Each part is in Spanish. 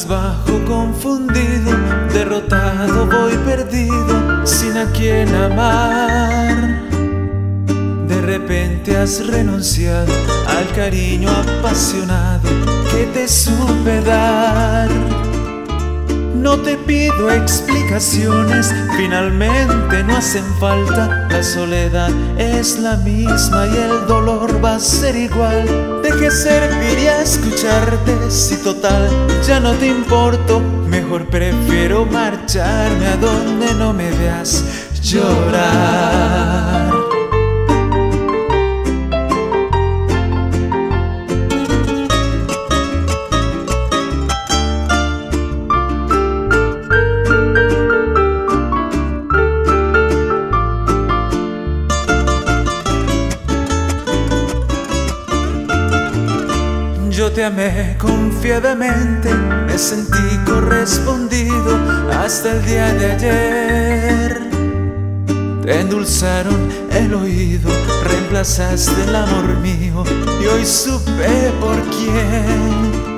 cabizbajo, confundido, derrotado, voy perdido, sin a quien amar. De repente has renunciado al cariño apasionado que te supe dar. No te pido explicaciones, finalmente no hacen falta. La soledad es la misma y el dolor va a ser igual. ¿De qué serviría escucharte si total ya no te importo? Mejor prefiero marcharme a donde no me veas llorar. Yo te amé confiadamente, me sentí correspondido hasta el día de ayer. Te endulzaron el oído, reemplazaste el amor mío y hoy supe por quién.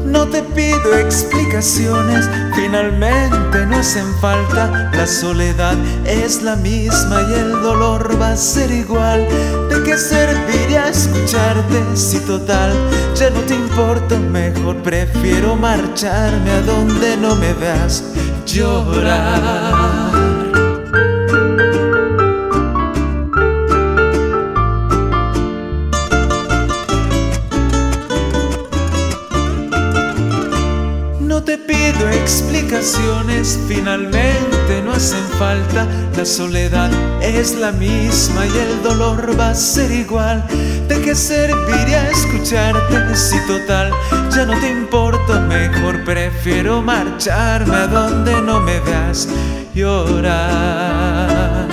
No te pido explicaciones, finalmente no hacen falta. La soledad es la misma y el dolor va a ser igual. ¿De qué serviría escucharte si total ya no te importo? Mejor prefiero marcharme a donde no me veas llorar. No te pido explicaciones, finalmente no hacen falta. La soledad es la misma y el dolor va a ser igual. ¿De qué serviría escucharte si total ya no te importo? Mejor prefiero marcharme a donde no me veas llorar.